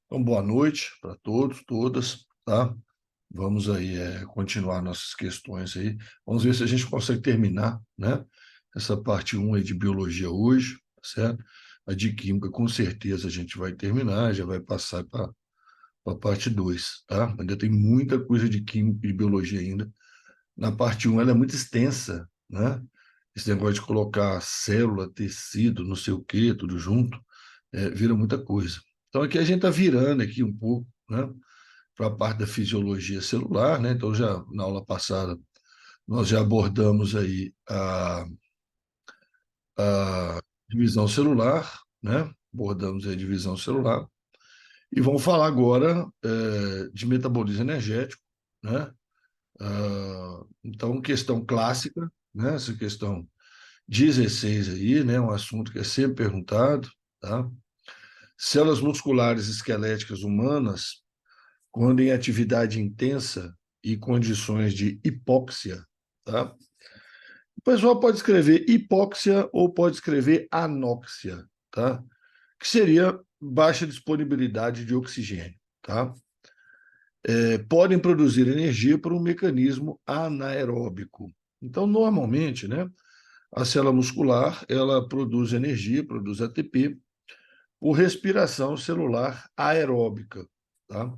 Então, boa noite para todos, todas, tá? Vamos aí continuar nossas questões aí. Vamos ver se a gente consegue terminar, né? Essa parte um aí de biologia hoje, tá certo? A de química, com certeza, a gente vai terminar, já vai passar para a parte 2, tá? Ainda tem muita coisa de química e de biologia ainda. Na parte um ela é muito extensa, né? Esse negócio de colocar célula, tecido, não sei o quê, tudo junto, vira muita coisa. Então, aqui a gente está virando aqui um pouco, né? Para a parte da fisiologia celular, né? Então, já na aula passada, nós já abordamos aí a divisão celular, né? Abordamos aí a divisão celular. E vamos falar agora de metabolismo energético, né? Então, questão clássica, né? Essa questão 16 aí, né? Um assunto que é sempre perguntado, tá? Células musculares esqueléticas humanas, quando em atividade intensa e condições de hipóxia, tá? O pessoal pode escrever hipóxia ou pode escrever anóxia, tá? Que seria baixa disponibilidade de oxigênio, tá? Podem produzir energia por um mecanismo anaeróbico. Então, normalmente, né, a célula muscular, ela produz energia, produz ATP, por respiração celular aeróbica, tá?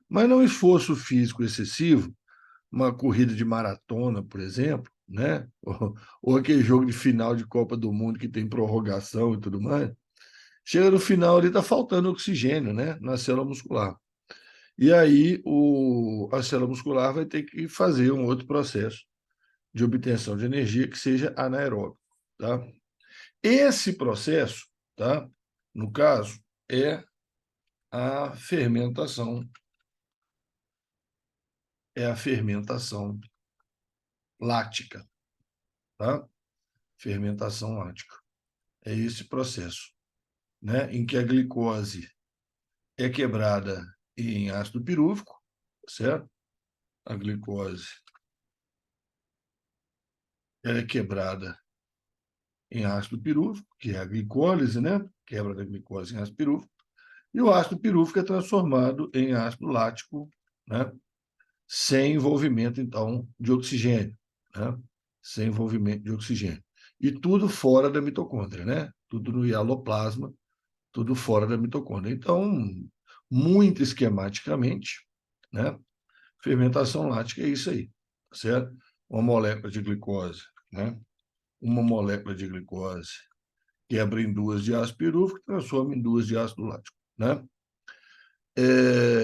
Mas não esforço físico excessivo, uma corrida de maratona, por exemplo, né? Ou aquele jogo de final de Copa do Mundo que tem prorrogação e tudo mais. Chega no final ali, está faltando oxigênio, né? Na célula muscular. E aí a célula muscular vai ter que fazer um outro processo de obtenção de energia que seja anaeróbico, tá? Esse processo, tá? No caso, é a fermentação, é a fermentação láctica, tá? Fermentação láctica. É esse processo, né? Em que a glicose é quebrada em ácido pirúvico, certo? A glicose ela é quebrada em ácido pirúvico, que é a glicólise, né? Quebra da glicose em ácido pirúvico. E o ácido pirúvico é transformado em ácido lático, né? Sem envolvimento, então, de oxigênio, né? Sem envolvimento de oxigênio. E tudo fora da mitocôndria, né? Tudo no hialoplasma, tudo fora da mitocôndria. Então, muito esquematicamente, né? Fermentação lática é isso aí, tá certo? Uma molécula de glicose, né? Uma molécula de glicose quebra em duas de ácido pirúvico e transforma em duas de ácido lático, né?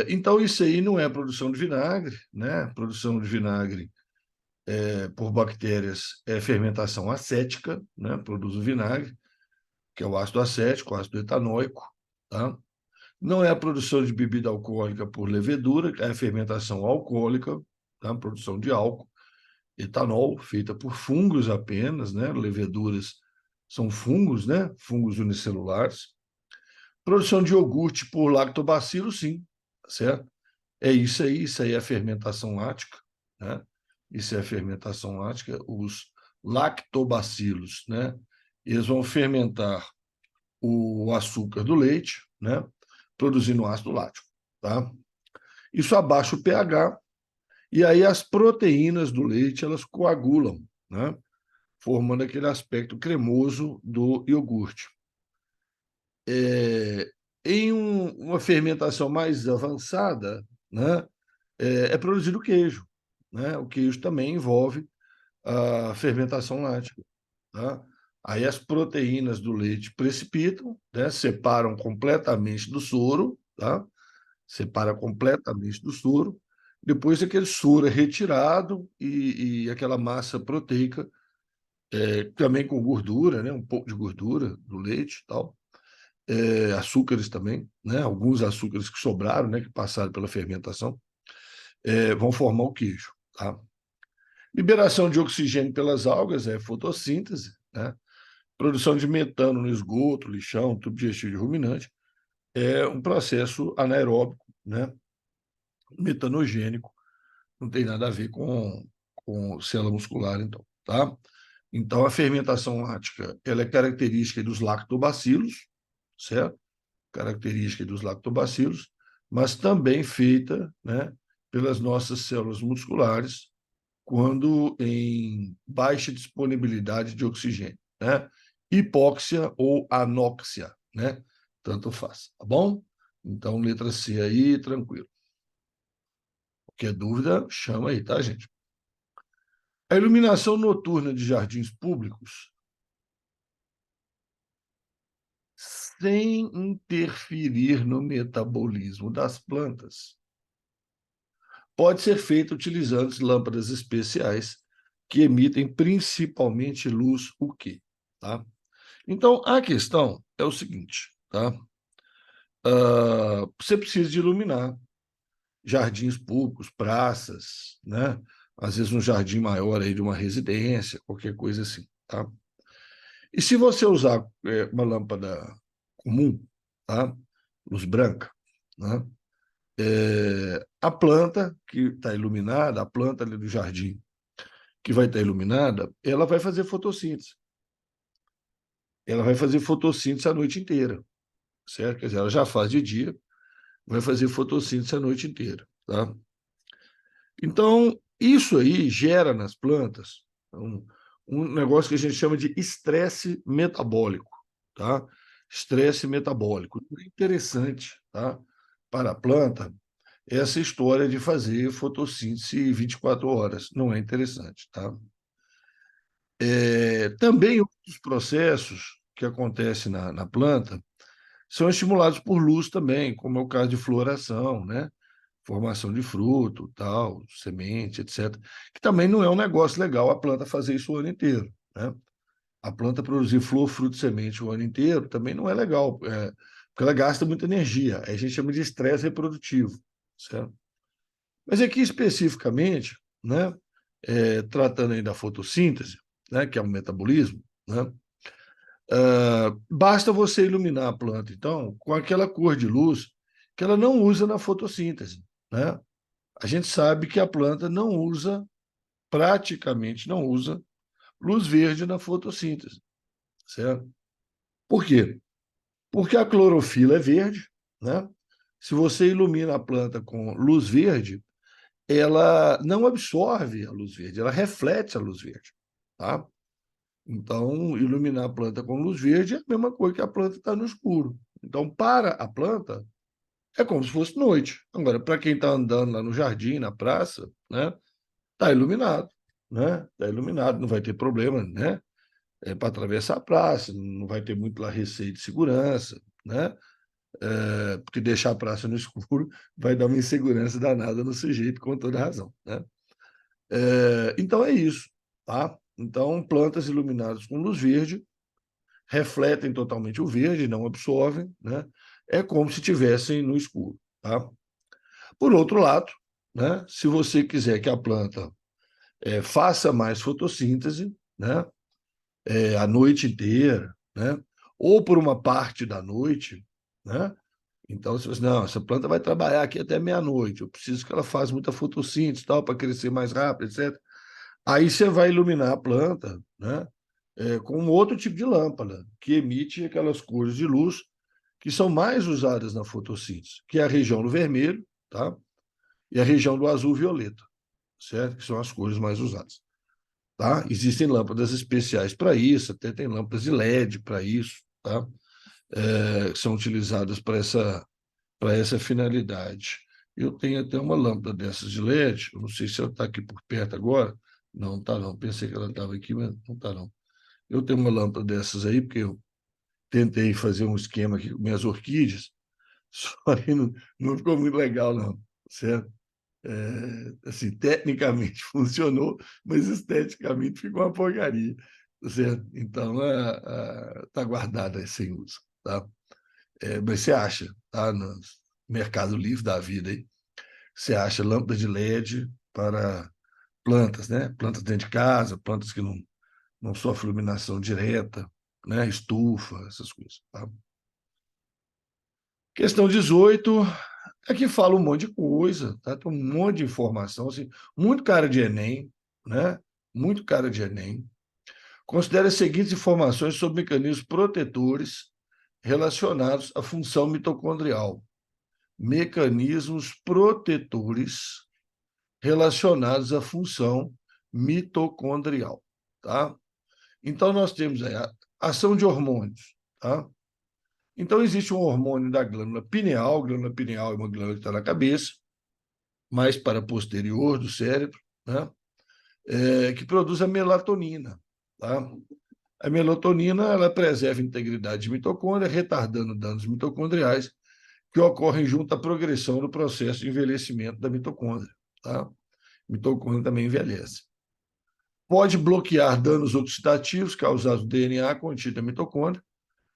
Então, isso aí não é produção de vinagre, né? Produção de vinagre por bactérias é fermentação acética, né? Produz o vinagre, que é o ácido acético, o ácido etanóico, tá? Não é a produção de bebida alcoólica por levedura, é a fermentação alcoólica, tá? Produção de álcool, etanol, feita por fungos apenas, né? Leveduras são fungos, né? Fungos unicelulares. Produção de iogurte por lactobacilo, sim, tá certo? É isso aí é a fermentação lática, né? Isso é a fermentação lática. Os lactobacilos, né? Eles vão fermentar o açúcar do leite, né? Produzindo ácido lático, tá? Isso abaixa o pH e aí as proteínas do leite elas coagulam, né? Formando aquele aspecto cremoso do iogurte. Em uma fermentação mais avançada, né? É produzido queijo, né? O queijo também envolve a fermentação lática, tá? Aí as proteínas do leite precipitam, né? Separam completamente do soro, tá? Separa completamente do soro. Depois aquele soro é retirado e aquela massa proteica, também com gordura, né? Um pouco de gordura do leite e tal. Açúcares também, né? Alguns açúcares que sobraram, né? Que passaram pela fermentação, vão formar o queijo, tá? Liberação de oxigênio pelas algas é fotossíntese, né? Produção de metano no esgoto, lixão, tubo digestivo de ruminante é um processo anaeróbico, né? Metanogênico, não tem nada a ver com célula muscular, então, tá? Então, a fermentação lática, ela é característica dos lactobacilos, certo? Característica dos lactobacilos. mas também feita, né, pelas nossas células musculares quando em baixa disponibilidade de oxigênio, né? Hipóxia ou anóxia, né? Tanto faz, tá bom? Então, letra C aí, tranquilo. Qualquer dúvida, chama aí, tá, gente? A iluminação noturna de jardins públicos, sem interferir no metabolismo das plantas, pode ser feita utilizando lâmpadas especiais que emitem principalmente luz UV, tá? Então, a questão é o seguinte, tá? Você precisa de iluminar jardins públicos, praças, né? Às vezes um jardim maior aí de uma residência, qualquer coisa assim, tá? E se você usar uma lâmpada comum, tá? Luz branca, né? A planta que está iluminada, a planta ali do jardim que vai estar iluminada, ela vai fazer fotossíntese. Ela vai fazer fotossíntese a noite inteira, certo? Quer dizer, ela já faz de dia, vai fazer fotossíntese a noite inteira, tá? Então, isso aí gera nas plantas um negócio que a gente chama de estresse metabólico, tá? Estresse metabólico. É interessante, tá? Para a planta, essa história de fazer fotossíntese 24 horas não é interessante, tá? Também outros processos que acontecem na planta são estimulados por luz também, como é o caso de floração, né? Formação de fruto, tal, semente, etc. Que também não é um negócio legal a planta fazer isso o ano inteiro, né? A planta produzir flor, fruto, semente o ano inteiro também não é legal, porque ela gasta muita energia. Aí a gente chama de estresse reprodutivo, certo? Mas aqui especificamente, né, tratando aí da fotossíntese, né, que é o metabolismo, né, basta você iluminar a planta, então, com aquela cor de luz que ela não usa na fotossíntese, né? A gente sabe que a planta não usa, praticamente não usa, luz verde na fotossíntese, certo? Por quê? Porque a clorofila é verde, né? Se você ilumina a planta com luz verde, ela não absorve a luz verde, ela reflete a luz verde, tá? Então, iluminar a planta com luz verde é a mesma coisa que a planta está no escuro. Então, para a planta, é como se fosse noite. Agora, para quem está andando lá no jardim, na praça, né? Está iluminado, né? Está iluminado, não vai ter problema, né? Para atravessar a praça, não vai ter muito lá receio de segurança, né? Porque deixar a praça no escuro vai dar uma insegurança danada no sujeito, com toda razão, né? Então é isso, tá? Então, plantas iluminadas com luz verde refletem totalmente o verde, não absorvem, né? É como se estivessem no escuro, tá? Por outro lado, né? Se você quiser que a planta faça mais fotossíntese, né? A noite inteira, né? Ou por uma parte da noite, né? Então, se você, não, essa planta vai trabalhar aqui até meia-noite, eu preciso que ela faça muita fotossíntese, tal, para crescer mais rápido, etc. Aí você vai iluminar a planta, né? Com um outro tipo de lâmpada, que emite aquelas cores de luz que são mais usadas na fotossíntese, que é a região do vermelho, tá? E a região do azul-violeta, certo? Que são as cores mais usadas. Tá? Existem lâmpadas especiais para isso, até tem lâmpadas de LED para isso, tá? Que são utilizadas para essa finalidade. Eu tenho até uma lâmpada dessas de LED, eu não sei se ela está aqui por perto agora. Não, está não. Pensei que ela estava aqui, mas não está não. Eu tenho uma lâmpada dessas aí, porque eu tentei fazer um esquema aqui com minhas orquídeas, só que não ficou muito legal, não, certo? Assim, tecnicamente funcionou, mas esteticamente ficou uma porcaria, tá certo? Então, está guardada sem uso, tá? Mas você acha, tá? No Mercado Livre da vida aí, você acha lâmpada de LED para plantas, né? Plantas dentro de casa, plantas que não sofrem iluminação direta, né? Estufa, essas coisas, tá? Questão 18 é que fala um monte de coisa, tá? Tem um monte de informação, assim, muito cara de Enem, né? Muito cara de Enem. Considere as seguintes informações sobre mecanismos protetores relacionados à função mitocondrial. mecanismos protetores relacionados à função mitocondrial, tá? Então, nós temos aí a ação de hormônios, tá? Então, existe um hormônio da glândula pineal é uma glândula que está na cabeça, mais para posterior do cérebro, né? Que produz a melatonina, tá? A melatonina, ela preserva a integridade de mitocôndria, retardando danos mitocondriais que ocorrem junto à progressão do processo de envelhecimento da mitocôndria, tá? A mitocôndria também envelhece. Pode bloquear danos oxidativos causados do DNA contido na mitocôndria,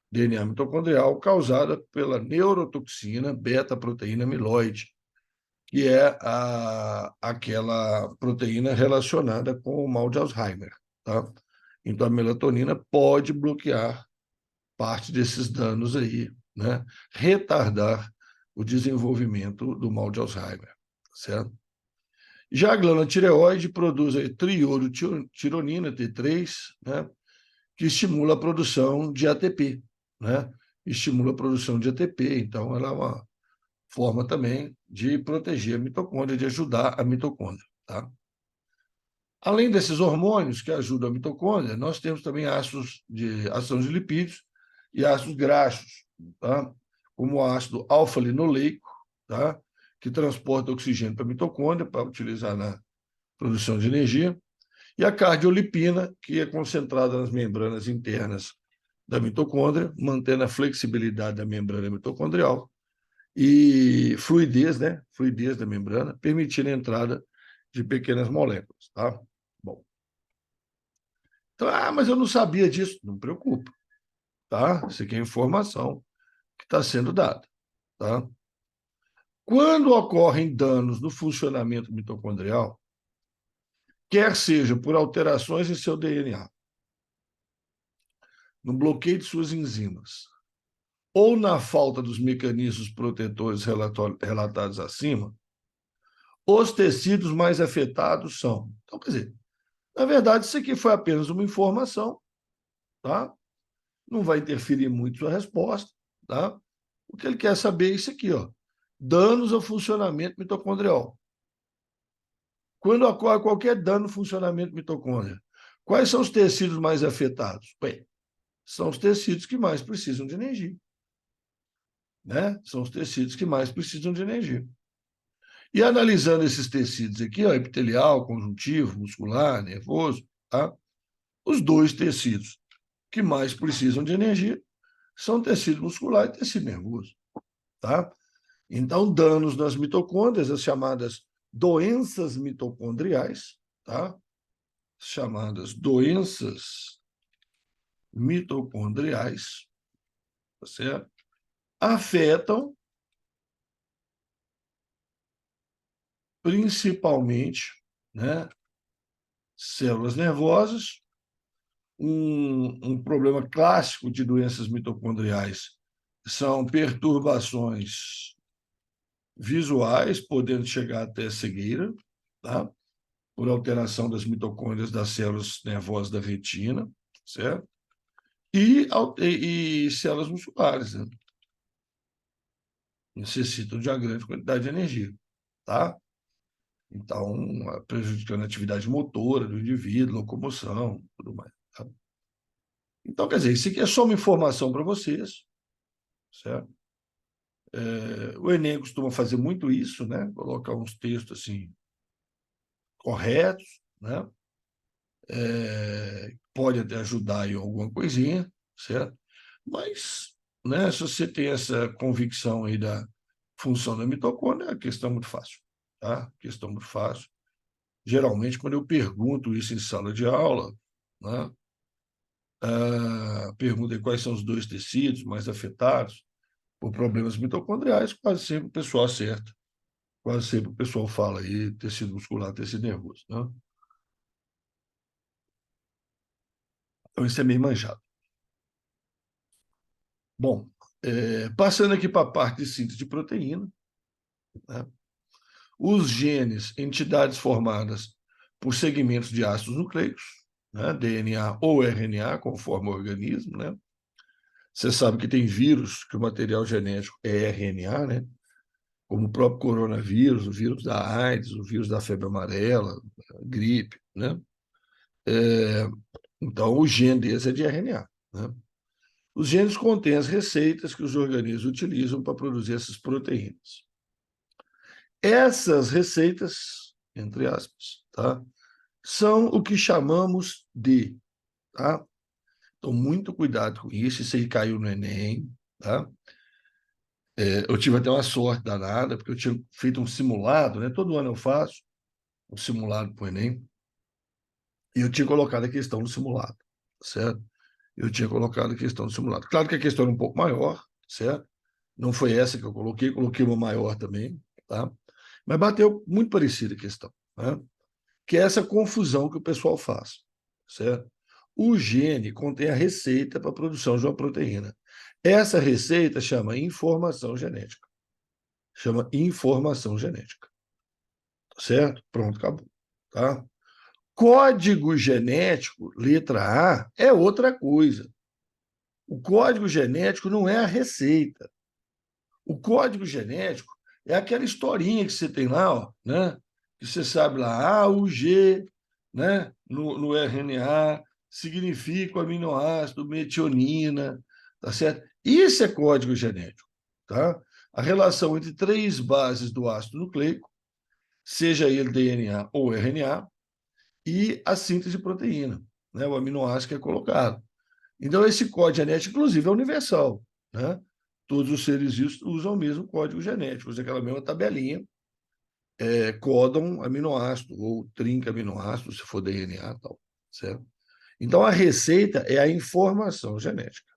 DNA mitocondrial, causada pela neurotoxina beta-proteína amiloide, que é aquela proteína relacionada com o mal de Alzheimer, tá? Então, a melatonina pode bloquear parte desses danos aí, né? Retardar o desenvolvimento do mal de Alzheimer, certo? Já a glândula tireoide produz a triioditironina, T3, né? Que estimula a produção de ATP, né? Estimula a produção de ATP, então ela é uma forma também de proteger a mitocôndria, de ajudar a mitocôndria, tá? Além desses hormônios que ajudam a mitocôndria, nós temos também ácidos de ação de lipídios e ácidos graxos, tá? Como o ácido alfa-linoleico, tá? Que transporta oxigênio para a mitocôndria para utilizar na produção de energia, e a cardiolipina, que é concentrada nas membranas internas da mitocôndria, mantendo a flexibilidade da membrana mitocondrial e fluidez, né? Fluidez da membrana, permitindo a entrada de pequenas moléculas, tá? Bom, então, mas eu não sabia disso. Não preocupa, tá? Isso aqui é informação que está sendo dada, tá? Quando ocorrem danos no funcionamento mitocondrial, quer seja por alterações em seu DNA, no bloqueio de suas enzimas, ou na falta dos mecanismos protetores relatados acima, os tecidos mais afetados são. Então, quer dizer, na verdade, isso aqui foi apenas uma informação, tá? Não vai interferir muito na sua resposta, tá? O que ele quer saber é isso aqui, ó. Danos ao funcionamento mitocondrial. Quando ocorre qualquer dano no funcionamento mitocôndria, quais são os tecidos mais afetados? Bem, são os tecidos que mais precisam de energia, né? São os tecidos que mais precisam de energia. E analisando esses tecidos aqui, ó, epitelial, conjuntivo, muscular, nervoso, tá? Os dois tecidos que mais precisam de energia são tecido muscular e tecido nervoso, tá? Então, danos nas mitocôndrias, as chamadas doenças mitocondriais, tá? Chamadas doenças mitocondriais, tá certo? Afetam principalmente, né, células nervosas. Um problema clássico de doenças mitocondriais são perturbações visuais, podendo chegar até cegueira, tá? Por alteração das mitocôndrias das células nervosas da retina, certo? E células musculares, né? Necessitam de uma grande quantidade de energia, tá? Então, prejudicando a atividade motora do indivíduo, locomoção, tudo mais. Tá? Então, quer dizer, isso aqui é só uma informação para vocês, certo? O Enem costuma fazer muito isso, né? Colocar uns textos assim corretos, né? Pode até ajudar em alguma coisinha, certo? Mas, né, se você tem essa convicção aí da função da mitocôndria, é uma questão muito fácil, tá? Questão muito fácil. Geralmente, quando eu pergunto isso em sala de aula, né, pergunto quais são os dois tecidos mais afetados por problemas mitocondriais, quase sempre o pessoal acerta. Quase sempre o pessoal fala aí tecido muscular, tecido nervoso, né? Então, isso é meio manjado. Bom, passando aqui para a parte de síntese de proteína, né? Os genes, entidades formadas por segmentos de ácidos nucleicos, né? DNA ou RNA, conforme o organismo, né? Você sabe que tem vírus, que o material genético é RNA, né? como o próprio coronavírus, o vírus da AIDS, o vírus da febre amarela, a gripe, né? É, então, o gene desse é de RNA, né? Os genes contêm as receitas que os organismos utilizam para produzir essas proteínas. Essas receitas, entre aspas, tá? São o que chamamos de, tá? Então, muito cuidado com isso aí caiu no Enem, tá? Eu tive até uma sorte danada, porque eu tinha feito um simulado, né? Todo ano eu faço um simulado para o Enem, e eu tinha colocado a questão no simulado, certo? Eu tinha colocado a questão no simulado. Claro que a questão era um pouco maior, certo? Não foi essa que eu coloquei uma maior também, tá? Mas bateu muito parecida a questão, né? Que é essa confusão que o pessoal faz, certo? O gene contém a receita para a produção de uma proteína. Essa receita chama informação genética. Chama informação genética, certo? Pronto, acabou, tá? Código genético, letra A, é outra coisa. O código genético não é a receita. O código genético é aquela historinha que você tem lá, ó, né? Que você sabe lá, A, o G, né? No RNA, significa o aminoácido metionina, tá certo? Isso é código genético, tá? A relação entre três bases do ácido nucleico, seja ele DNA ou RNA, e a síntese de proteína, né? O aminoácido que é colocado. Então, esse código genético, inclusive, é universal, né? Todos os seres vivos usam o mesmo código genético, usam aquela mesma tabelinha, codam aminoácido ou trinca aminoácido, se for DNA e tal, certo? Então, a receita é a informação genética.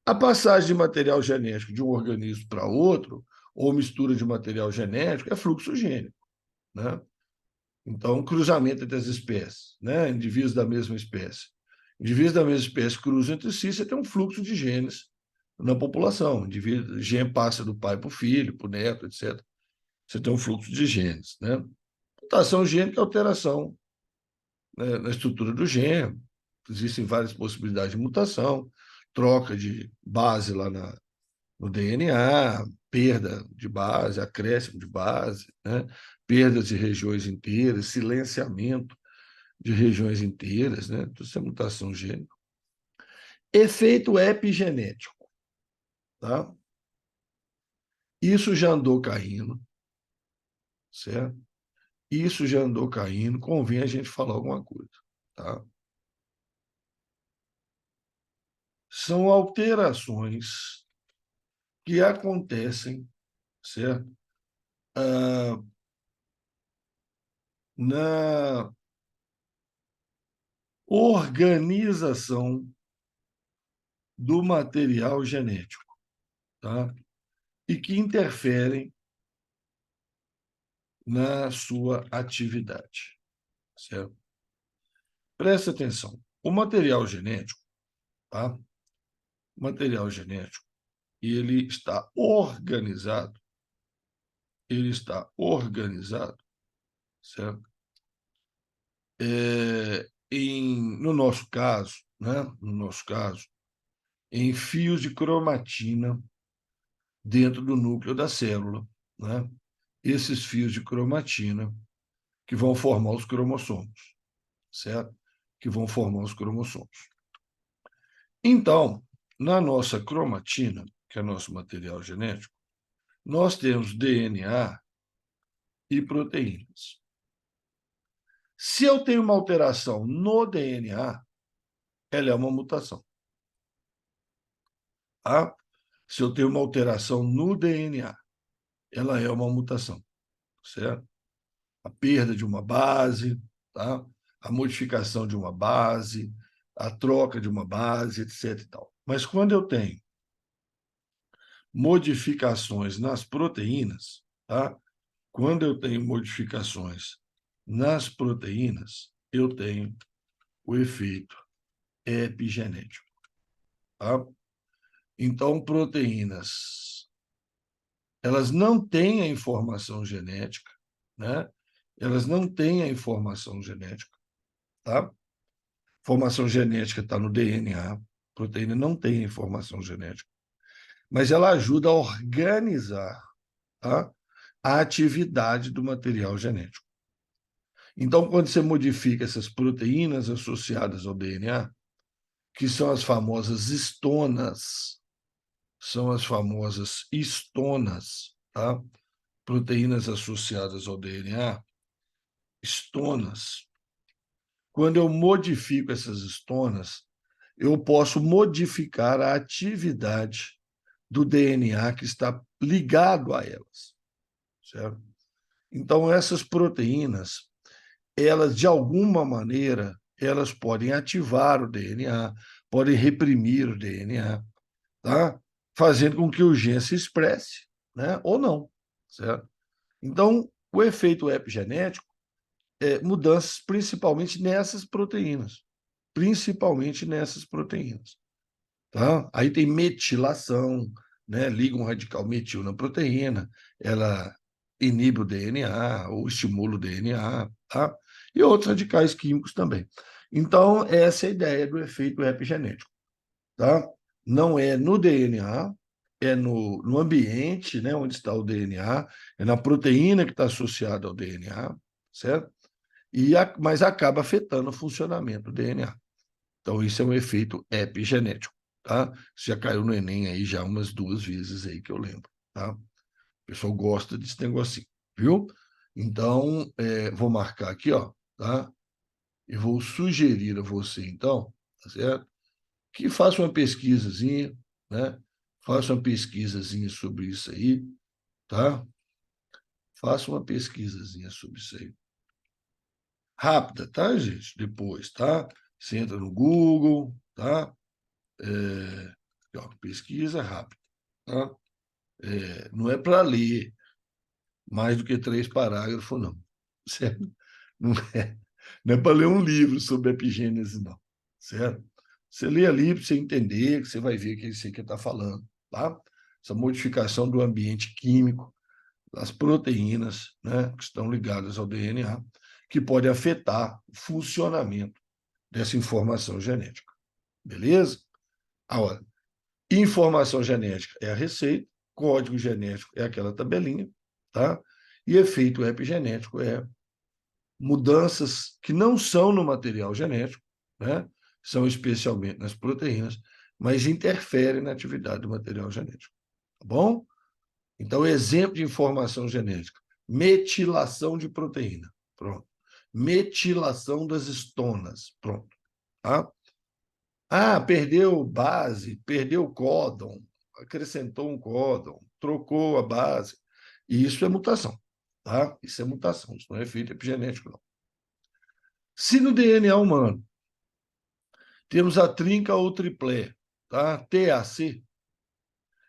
A passagem de material genético de um organismo para outro, ou mistura de material genético, é fluxo gênico, né? Então, cruzamento entre as espécies, né? Indivíduos da mesma espécie. Indivíduos da mesma espécie cruzam entre si, você tem um fluxo de genes na população. O gene passa do pai para o filho, para o neto, etc. Você tem um fluxo de genes, né? Mutação gênica é alteração, né, na estrutura do gene. Existem várias possibilidades de mutação, troca de base lá no DNA, perda de base, acréscimo de base, né? Perdas de regiões inteiras, silenciamento de regiões inteiras, né? Tudo isso é mutação gênica. Efeito epigenético, tá? Isso já andou caindo, certo? Isso já andou caindo, convém a gente falar alguma coisa, tá? São alterações que acontecem, certo? Ah, na organização do material genético, tá? E que interferem na sua atividade, certo? Presta atenção. O material genético, tá? O material genético, ele está organizado, certo? No nosso caso, né? No nosso caso, em fios de cromatina dentro do núcleo da célula, né? Esses fios de cromatina que vão formar os cromossomos, certo? Que vão formar os cromossomos. Então, na nossa cromatina, que é nosso material genético, nós temos DNA e proteínas. Se eu tenho uma alteração no DNA, ela é uma mutação. Tá? Se eu tenho uma alteração no DNA, ela é uma mutação, certo? A perda de uma base, tá? A modificação de uma base, a troca de uma base, etc. E tal. Mas quando eu tenho modificações nas proteínas, tá? Quando eu tenho modificações nas proteínas, eu tenho o efeito epigenético, tá? Então, proteínas, elas não têm a informação genética, né? Elas não têm a informação genética, tá? Informação genética está no DNA, proteína não tem informação genética, mas ela ajuda a organizar, tá? A atividade do material genético. Então, quando você modifica essas proteínas associadas ao DNA, que são as famosas histonas, tá? Proteínas associadas ao DNA, histonas. Quando eu modifico essas histonas, eu posso modificar a atividade do DNA que está ligado a elas, certo? Então, essas proteínas, elas, de alguma maneira, elas podem ativar o DNA, podem reprimir o DNA, tá? Fazendo com que o gene se expresse, né? Ou não, certo? Então, o efeito epigenético é mudanças principalmente nessas proteínas, tá? Aí tem metilação, né? Liga um radical metil na proteína, ela inibe o DNA ou estimula o DNA, tá? E outros radicais químicos também. Então, essa é a ideia do efeito epigenético, tá? Não é no DNA, é no ambiente, né, onde está o DNA, é na proteína que está associada ao DNA, certo? Mas acaba afetando o funcionamento do DNA. Então, isso é um efeito epigenético, tá? Isso já caiu no Enem aí já umas 2 vezes aí que eu lembro, tá? O pessoal gosta desse negocinho, viu? Então, vou marcar aqui, ó, tá? E vou sugerir a você, então, tá certo? Que faça uma pesquisazinha, né? Faça uma pesquisazinha sobre isso aí, tá? Faça uma pesquisazinha sobre isso aí. Rápida, tá, gente? Depois, tá? Você entra no Google, tá? Ó, pesquisa rápida, tá? Não é para ler mais do que 3 parágrafos, não. Certo? Não é, não é para ler um livro sobre epigênese, não. Certo? Você lê ali para você entender, que você vai ver que é isso aí que está falando, tá? Essa modificação do ambiente químico, das proteínas, né, que estão ligadas ao DNA, que pode afetar o funcionamento dessa informação genética. Beleza? Agora, informação genética é a receita, código genético é aquela tabelinha, tá? E efeito epigenético é mudanças que não são no material genético, né? São especialmente nas proteínas, mas interferem na atividade do material genético. Tá bom? Então, exemplo de informação genética: metilação de proteína. Pronto. Metilação das histonas. Pronto. Tá? Ah, perdeu base, perdeu códon, acrescentou um códon, trocou a base. Isso é mutação. Tá? Isso é mutação, isso não é efeito epigenético, não. Se no DNA humano temos a trinca ou triplé, tá? TAC,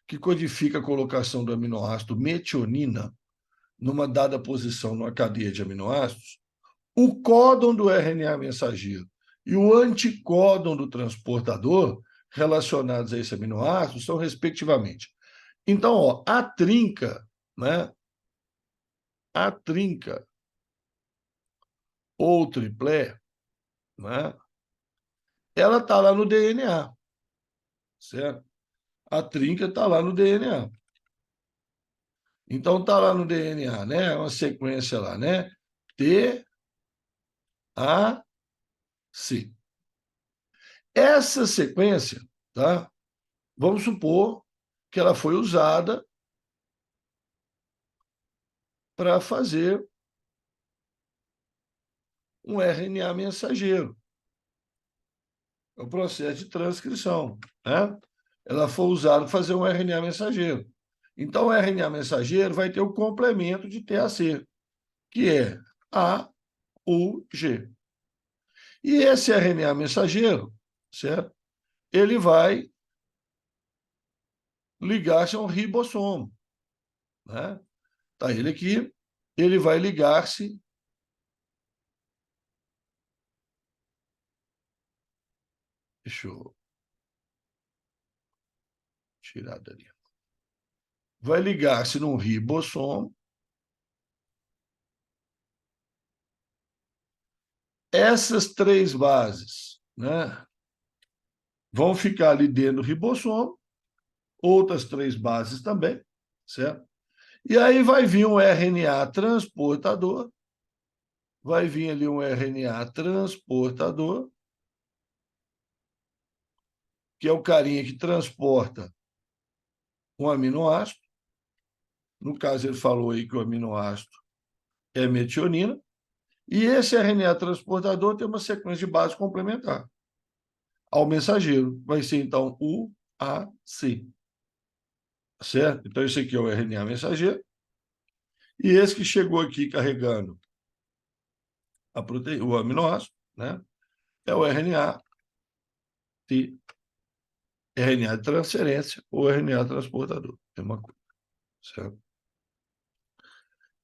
que codifica a colocação do aminoácido metionina numa dada posição numa cadeia de aminoácidos, o códon do RNA mensageiro e o anticódon do transportador relacionados a esse aminoácido são, respectivamente. Então, ó, a trinca, né? A trinca ou triplé, né? Ela está lá no DNA, certo? A trinca está lá no DNA. Então, está lá no DNA, né? Uma sequência lá, né? T, A, C. Essa sequência, tá? Vamos supor que ela foi usada para fazer um RNA mensageiro. É o processo de transcrição, né? Ela foi usada para fazer um RNA mensageiro. Então, o RNA mensageiro vai ter o complemento de TAC, que é A, U, G. E esse RNA mensageiro, certo? Ele vai ligar-se a um ribossomo, né? Tá ele aqui, ele vai ligar-se. Deixa eu tirar dali. Vai ligar-se num ribossomo. Essas 3 bases, né, vão ficar ali dentro do ribossomo, outras 3 bases também, certo? E aí vai vir um RNA transportador, vai vir ali um RNA transportador, que é o carinha que transporta um aminoácido. No caso, ele falou aí que o aminoácido é metionina. E esse RNA transportador tem uma sequência de base complementar ao mensageiro. Vai ser, então, UAC. Certo? Então, esse aqui é o RNA mensageiro. E esse que chegou aqui carregando o aminoácido, né? É o RNA de transferência ou RNA transportador. É uma coisa, certo?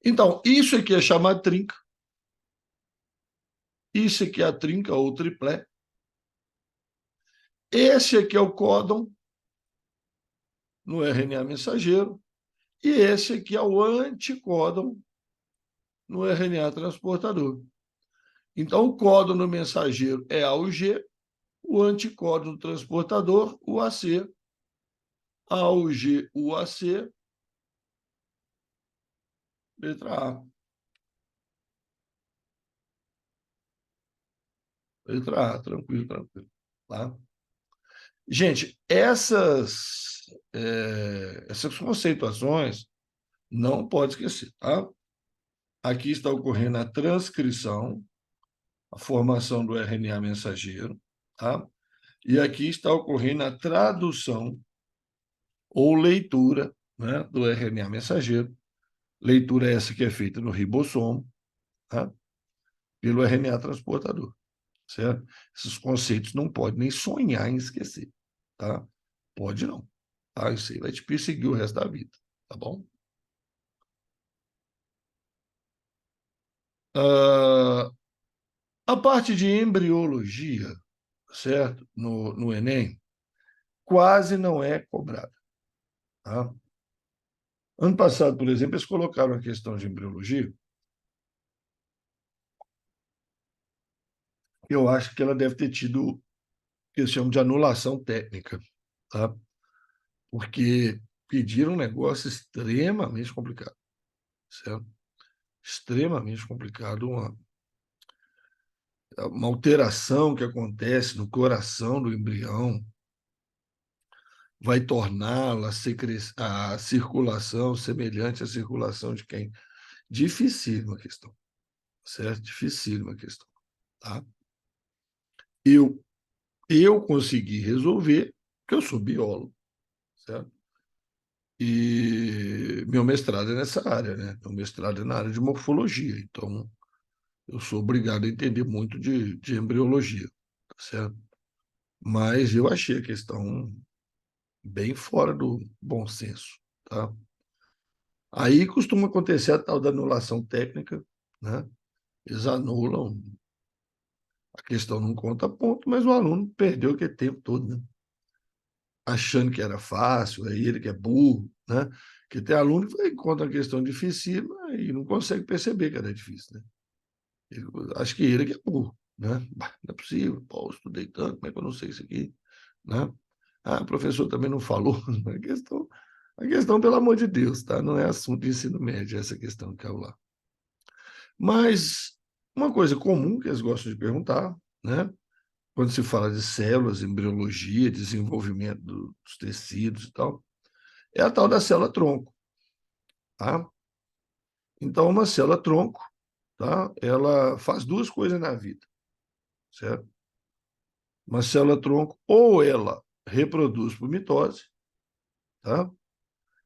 Então, isso aqui é chamado trinca. Isso aqui é a trinca ou triplé. Esse aqui é o códon no RNA mensageiro. E esse aqui é o anticódon no RNA transportador. Então, o códon no mensageiro é A, U, G, o anticódon no transportador, o AC. A, U, G, U, AC, letra A. Letra A, tranquilo, tranquilo. Tá? Gente, essas conceituações não pode esquecer, tá? Aqui está ocorrendo a transcrição, a formação do RNA mensageiro, tá? E aqui está ocorrendo a tradução ou leitura, né, do RNA mensageiro. Leitura essa que é feita no ribossomo, tá? Pelo RNA transportador, certo? Esses conceitos não pode nem sonhar em esquecer, tá? Pode não, tá? Isso aí vai te perseguir o resto da vida, tá bom? Uh, a parte de embriologia, certo? No Enem, quase não é cobrada, tá? Ano passado, por exemplo, eles colocaram a questão de embriologia. Eu acho que ela deve ter tido o que eles chamam de anulação técnica, tá? Porque pediram um negócio extremamente complicado, certo? Extremamente complicado, uma alteração que acontece no coração do embrião vai torná-la a circulação semelhante à circulação de quem? Dificílima questão, certo? Dificílima questão, tá? Eu, eu consegui resolver, porque eu sou biólogo, certo? E meu mestrado é nessa área, né? Meu mestrado é na área de morfologia, então eu sou obrigado a entender muito de embriologia, tá certo? Mas eu achei a questão bem fora do bom senso, tá? Aí costuma acontecer a tal da anulação técnica, né? Eles anulam, a questão não conta ponto, mas o aluno perdeu aquele tempo todo, né? Achando que era fácil, é ele que é burro, né? Porque tem aluno que encontra a questão difícil e não consegue perceber que era difícil, né? Ele, acho que ele que é burro, né? Bah, não é possível, pô, eu estudei tanto, como é que eu não sei isso aqui, né? Ah, o professor também não falou. A questão, pelo amor de Deus, tá? Não é assunto de ensino médio, essa questão que é lá. Mas uma coisa comum que eles gostam de perguntar, né? Quando se fala de células, embriologia, desenvolvimento dos tecidos e tal, é a tal da célula-tronco, tá? Então, uma célula-tronco, tá? Ela faz duas coisas na vida, certo? Uma célula-tronco, ou ela reproduz por mitose, tá?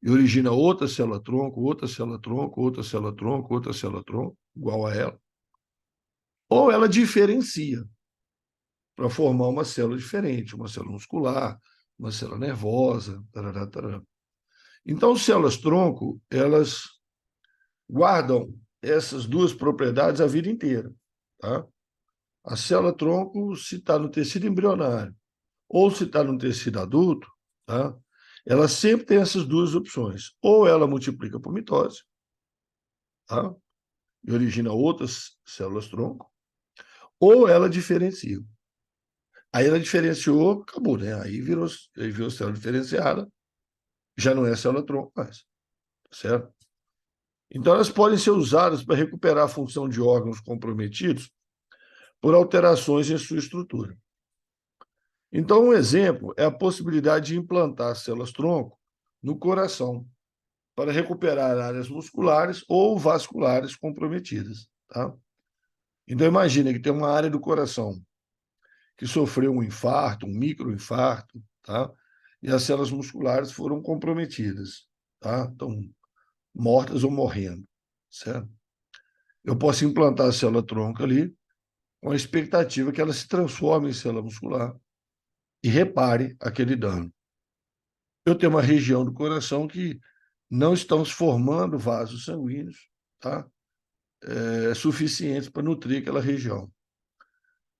E origina outra célula-tronco, outra célula-tronco, outra célula-tronco, outra célula-tronco, igual a ela, ou ela diferencia para formar uma célula diferente, uma célula muscular, uma célula nervosa, tarará, tarará. Então, células-tronco, elas guardam essas duas propriedades a vida inteira, tá? A célula-tronco, se está no tecido embrionário ou se está no tecido adulto, tá? Ela sempre tem essas duas opções. Ou ela multiplica por mitose, tá? E origina outras células-tronco, ou ela diferencia. Aí ela diferenciou, acabou, né? Aí virou célula diferenciada, já não é célula-tronco mais, certo? Então, elas podem ser usadas para recuperar a função de órgãos comprometidos por alterações em sua estrutura. Então, um exemplo é a possibilidade de implantar células-tronco no coração para recuperar áreas musculares ou vasculares comprometidas. Tá? Então, imagine que tem uma área do coração que sofreu um infarto, um microinfarto, tá? E as células musculares foram comprometidas, tá? Estão mortas ou morrendo, certo? Eu posso implantar a célula-tronco ali com a expectativa que ela se transforme em célula muscular e repare aquele dano. Eu tenho uma região do coração que não estão se formando vasos sanguíneos, tá? Suficientes para nutrir aquela região,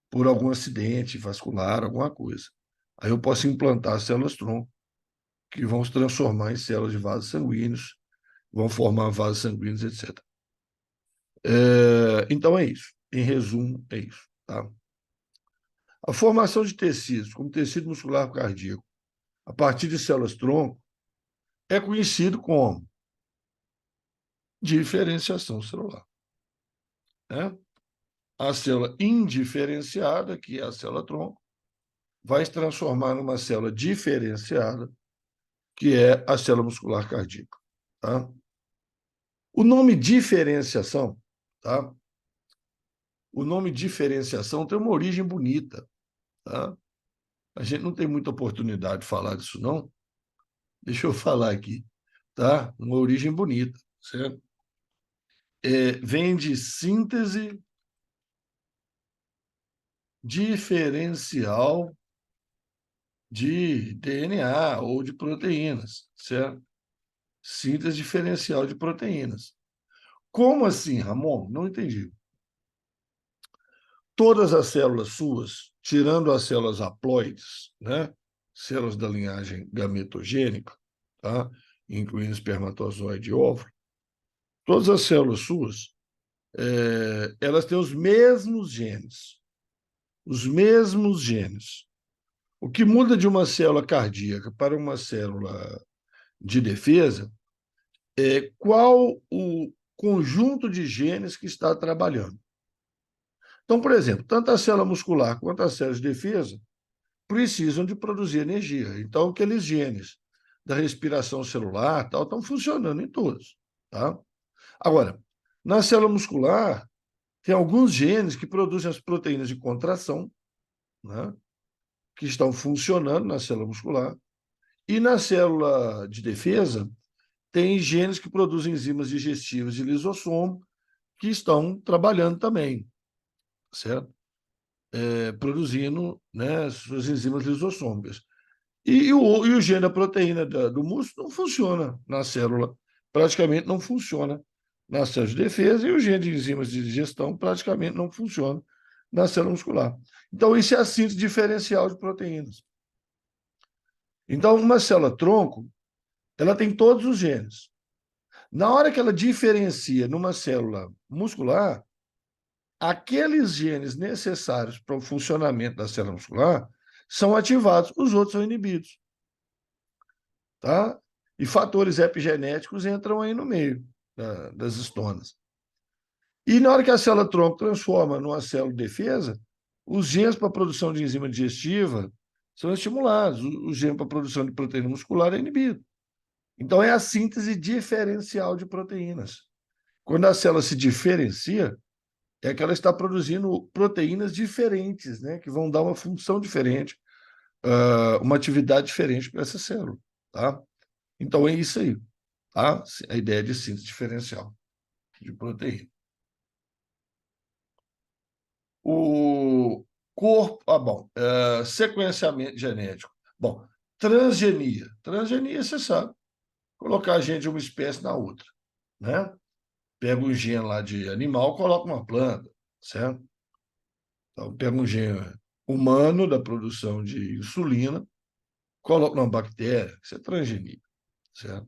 por algum acidente vascular, alguma coisa. Aí eu posso implantar células-tronco, que vão se transformar em células de vasos sanguíneos, vão formar vasos sanguíneos, etc. Então é isso. Em resumo, é isso. Tá? A formação de tecidos, como tecido muscular cardíaco, a partir de células-tronco, é conhecido como diferenciação celular. Né? A célula indiferenciada, que é a célula-tronco, vai se transformar numa célula diferenciada, que é a célula muscular cardíaca. Tá? O nome diferenciação, tá? O nome diferenciação tem uma origem bonita. Tá? A gente não tem muita oportunidade de falar disso, não. Deixa eu falar aqui. Tá? Uma origem bonita. Certo? Vem de síntese diferencial de DNA ou de proteínas, certo? Síntese diferencial de proteínas. Como assim, Ramon? Não entendi. Todas as células suas, tirando as células haploides, né? Células da linhagem gametogênica, tá? Incluindo espermatozoide e óvulo, todas as células suas, elas têm os mesmos genes. Os mesmos genes. O que muda de uma célula cardíaca para uma célula de defesa é qual o conjunto de genes que está trabalhando. Então, por exemplo, tanto a célula muscular quanto as células de defesa precisam de produzir energia. Então, aqueles genes da respiração celular tal, estão funcionando em todos. Tá? Agora, na célula muscular, tem alguns genes que produzem as proteínas de contração, né, que estão funcionando na célula muscular. E na célula de defesa, tem genes que produzem enzimas digestivas de lisossomo, que estão trabalhando também, certo? Produzindo, né, suas enzimas lisossômicas. E o gene da proteína do músculo não funciona na célula, praticamente não funciona na célula de defesa, e o gene de enzimas de digestão praticamente não funciona na célula muscular. Então, isso é a síntese diferencial de proteínas. Então, uma célula-tronco, ela tem todos os genes. Na hora que ela diferencia numa célula muscular, aqueles genes necessários para o funcionamento da célula muscular são ativados, os outros são inibidos. Tá? E fatores epigenéticos entram aí no meio das estonas. E na hora que a célula-tronco transforma numa célula de defesa, os genes para a produção de enzima digestiva são estimulados, o gene para a produção de proteína muscular é inibido. Então, é a síntese diferencial de proteínas. Quando a célula se diferencia, é que ela está produzindo proteínas diferentes, né, que vão dar uma função diferente, uma atividade diferente para essa célula. Tá? Então, é isso aí. Tá? A ideia de síntese diferencial de proteína. O corpo. Bom. Sequenciamento genético. Bom, transgenia. Transgenia, você sabe. Colocar a gene de uma espécie na outra. Né? Pega um gene lá de animal, coloca uma planta, certo? Então, pega um gene humano da produção de insulina, coloca numa bactéria, isso é transgenia, certo?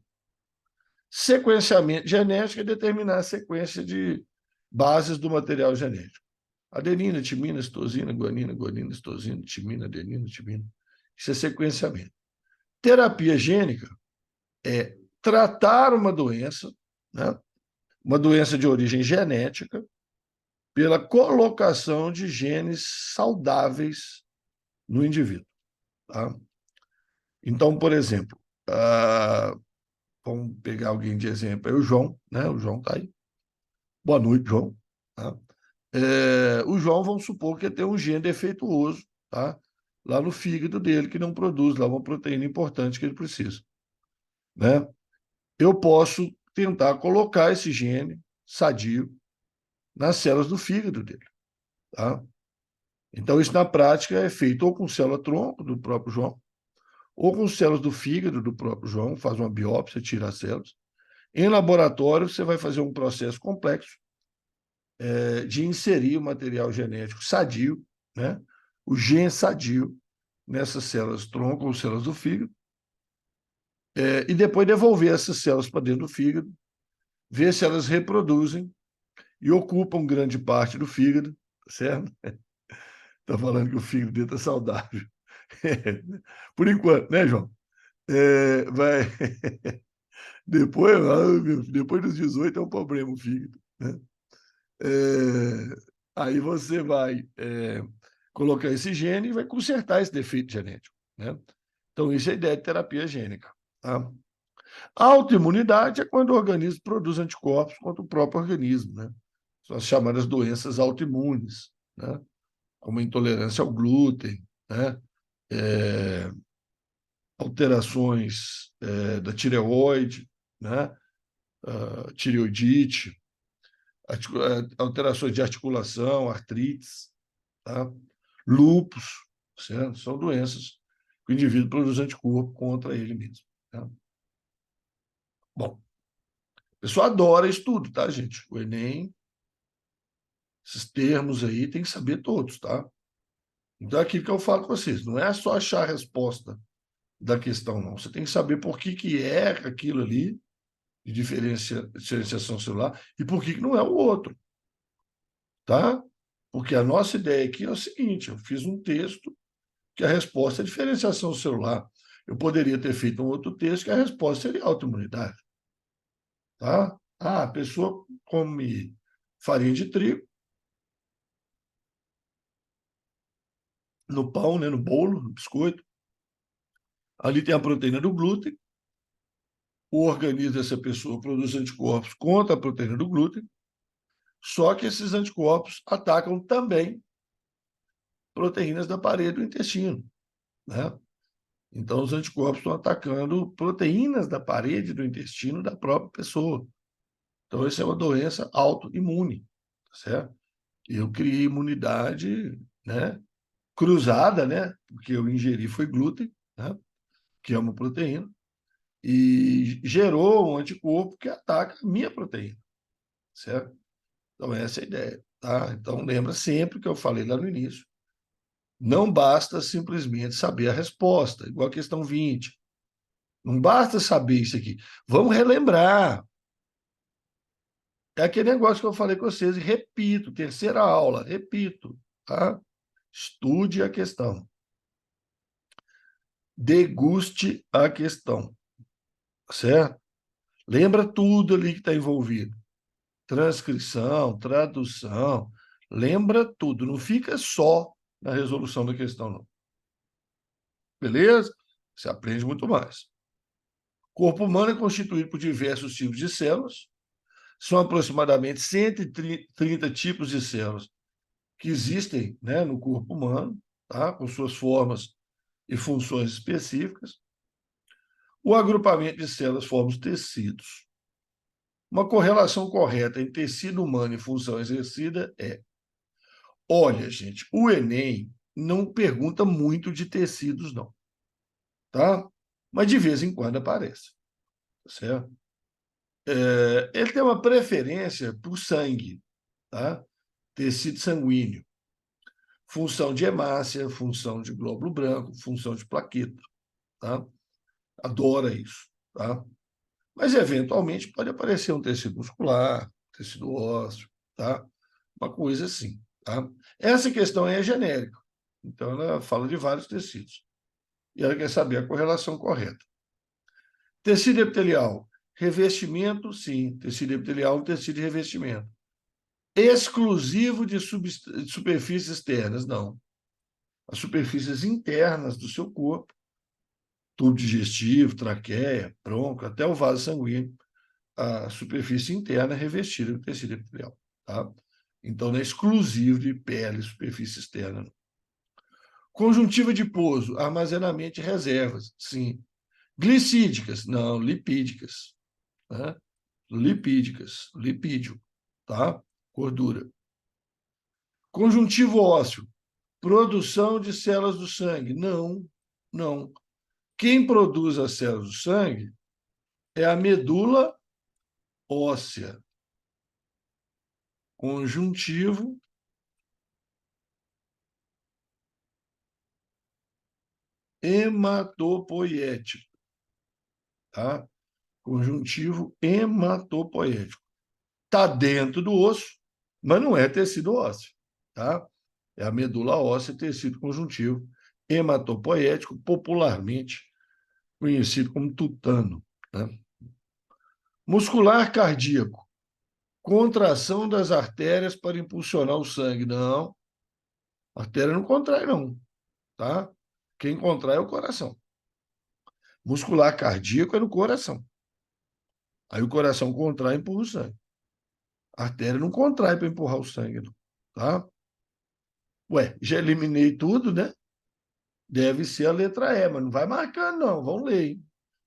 Sequenciamento genético é determinar a sequência de bases do material genético. Adenina, timina, citosina, guanina, guanina, citosina, timina, adenina, timina. Isso é sequenciamento. Terapia gênica é tratar uma doença, né, uma doença de origem genética pela colocação de genes saudáveis no indivíduo. Tá? Então, por exemplo, vamos pegar alguém de exemplo, é o João, né? O João está aí. Boa noite, João. Tá? O João, vamos supor que tem um gene defeituoso, tá? Lá no fígado dele, que não produz lá uma proteína importante que ele precisa. Né? Eu posso tentar colocar esse gene sadio nas células do fígado dele. Tá? Então, isso na prática é feito ou com célula-tronco do próprio João, ou com células do fígado do próprio João, faz uma biópsia, tira as células. Em laboratório, você vai fazer um processo complexo de inserir o material genético sadio, né? O gene sadio, nessas células tronco ou células do fígado, e depois devolver essas células para dentro do fígado, ver se elas reproduzem e ocupam grande parte do fígado, certo? Está falando que o fígado dele está saudável. Por enquanto, né, João? Vai. Depois dos 18 é um problema o fígado. Né? Aí você vai colocar esse gene e vai consertar esse defeito genético. Né? Então, isso é a ideia de terapia gênica. Tá? A autoimunidade é quando o organismo produz anticorpos contra o próprio organismo. Né? São as chamadas doenças autoimunes, né? Como a intolerância ao glúten, né? Alterações da tireoide, né? Tireoidite, alterações de articulação, artrites, tá? Lúpus, certo? São doenças que o indivíduo produz anticorpo contra ele mesmo. Tá? Bom, o pessoal adora estudo, tá, gente? O Enem, esses termos aí, tem que saber todos, tá? Então, é aquilo que eu falo com vocês, não é só achar a resposta da questão, não. Você tem que saber por que é aquilo ali, de diferenciação celular, e por que não é o outro, tá? Porque a nossa ideia aqui é o seguinte, eu fiz um texto que a resposta é diferenciação celular. Eu poderia ter feito um outro texto que a resposta seria autoimunidade. Tá? A pessoa come farinha de trigo no pão, né, no bolo, no biscoito. Ali tem a proteína do glúten. O organismo dessa pessoa produz anticorpos contra a proteína do glúten. Só que esses anticorpos atacam também proteínas da parede do intestino. Né? Então, os anticorpos estão atacando proteínas da parede do intestino da própria pessoa. Então, essa é uma doença autoimune, certo? Eu criei imunidade, né, cruzada, né, porque eu ingeri foi glúten, né, que é uma proteína, e gerou um anticorpo que ataca a minha proteína, certo? Então, essa é a ideia, tá? Então, lembra sempre que eu falei lá no início, não basta simplesmente saber a resposta, igual a questão 20. Não basta saber isso aqui. Vamos relembrar. É aquele negócio que eu falei com vocês, e repito, terceira aula, repito, tá? Estude a questão. Deguste a questão, certo? Lembra tudo ali que está envolvido. Transcrição, tradução, lembra tudo. Não fica só na resolução da questão, não. Beleza? Você aprende muito mais. O corpo humano é constituído por diversos tipos de células. São aproximadamente 130 tipos de células que existem, né, no corpo humano, tá? Com suas formas e funções específicas. O agrupamento de células forma os tecidos. Uma correlação correta entre tecido humano e função exercida é: olha, gente, o Enem não pergunta muito de tecidos, não, tá? Mas de vez em quando aparece, certo? Ele tem uma preferência por sangue, tá? Tecido sanguíneo, função de hemácia, função de glóbulo branco, função de plaqueta, tá? Adora isso, tá? Mas, eventualmente, pode aparecer um tecido muscular, tecido ósseo, tá? Uma coisa assim, tá? Essa questão aí é genérica. Então, ela fala de vários tecidos. E ela quer saber a correlação correta. Tecido epitelial Revestimento, sim. Tecido epitelial é um tecido de revestimento. Exclusivo de superfícies externas, não. As superfícies internas do seu corpo, tubo digestivo, traqueia, bronco, até o vaso sanguíneo, a superfície interna é revestida com tecido epitelial. Tá? Então, não é exclusivo de pele, superfície externa. Não. Conjuntiva de pouso, armazenamento de reservas, sim. Glicídicas, não, lipídicas. Né? Lipídicas, lipídio, tá? Gordura. Conjuntivo ósseo, produção de células do sangue, não, não. Quem produz as células do sangue é a medula óssea. Conjuntivo hematopoiético, tá? Conjuntivo hematopoiético. Está dentro do osso, mas não é tecido ósseo, tá? É a medula óssea, tecido conjuntivo hematopoiético, popularmente conhecido como tutano, né? Muscular cardíaco, contração das artérias para impulsionar o sangue. Não, a artéria não contrai, não, tá? Quem contrai é o coração. Muscular cardíaco é no coração. Aí o coração contrai e empurra o sangue. A artéria não contrai para empurrar o sangue, não, tá? Ué, já eliminei tudo, né? Deve ser a letra E, mas não vai marcando, não. Vamos ler, hein?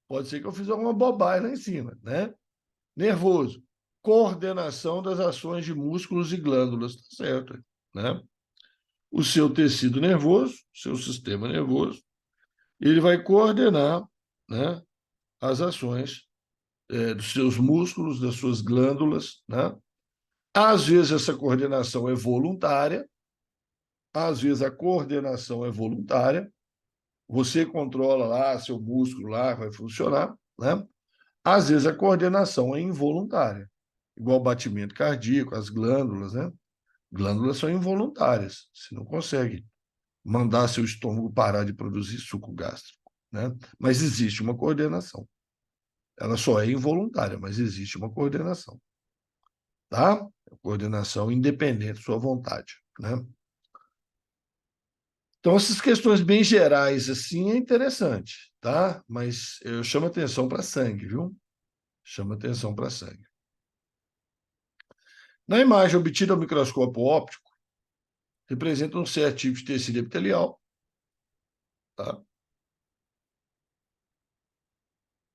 Pode ser que eu fiz alguma bobagem lá em cima, né? Nervoso. Coordenação das ações de músculos e glândulas, tá certo, né? O seu tecido nervoso, seu sistema nervoso, ele vai coordenar, né, as ações dos seus músculos, das suas glândulas, né? Às vezes essa coordenação é voluntária, às vezes a coordenação é voluntária, você controla lá, seu músculo lá vai funcionar, né? Às vezes a coordenação é involuntária, igual o batimento cardíaco, as glândulas, né? Glândulas são involuntárias, você não consegue mandar seu estômago parar de produzir suco gástrico, né? Mas existe uma coordenação. Ela só é involuntária, mas existe uma coordenação, tá? Coordenação independente da sua vontade, né? Então, essas questões bem gerais, assim, é interessante, tá? Mas eu chamo atenção para sangue, viu? Chama atenção para sangue. Na imagem obtida ao microscópio óptico, representa um certo tipo de tecido epitelial, tá?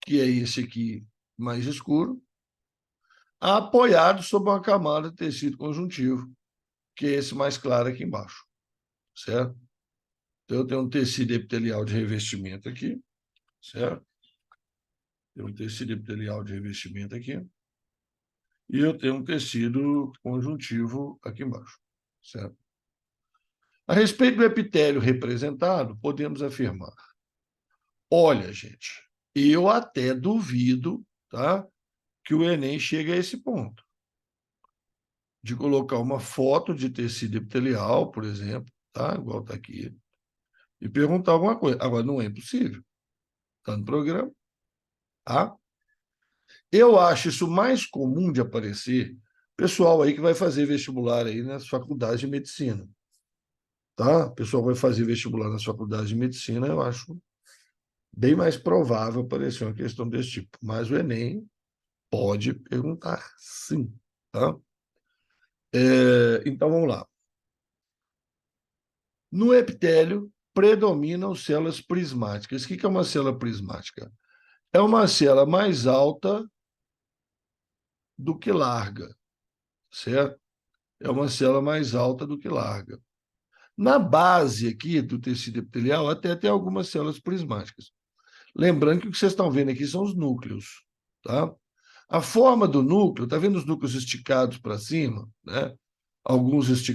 Que é esse aqui mais escuro, apoiado sobre uma camada de tecido conjuntivo, que é esse mais claro aqui embaixo, certo? Então, eu tenho um tecido epitelial de revestimento aqui, certo? Tem um tecido epitelial de revestimento aqui, e eu tenho um tecido conjuntivo aqui embaixo, certo? A respeito do epitélio representado, podemos afirmar: olha, gente, eu até duvido, tá, que o Enem chegue a esse ponto de colocar uma foto de tecido epitelial, por exemplo, tá, igual está aqui, e perguntar alguma coisa. Agora, não é impossível, está no programa, tá? Eu acho isso mais comum de aparecer pessoal aí que vai fazer vestibular aí nas faculdades de medicina, tá? O pessoal vai fazer vestibular nas faculdades de medicina, eu acho bem mais provável aparecer uma questão desse tipo. Mas o Enem pode perguntar, sim, tá? Então, vamos lá. No epitélio, predominam células prismáticas. O que é uma célula prismática? É uma célula mais alta do que larga, certo? É uma célula mais alta do que larga. Na base aqui do tecido epitelial, até tem algumas células prismáticas. Lembrando que o que vocês estão vendo aqui são os núcleos, tá? A forma do núcleo, tá vendo os núcleos esticados para cima, né? Alguns esticados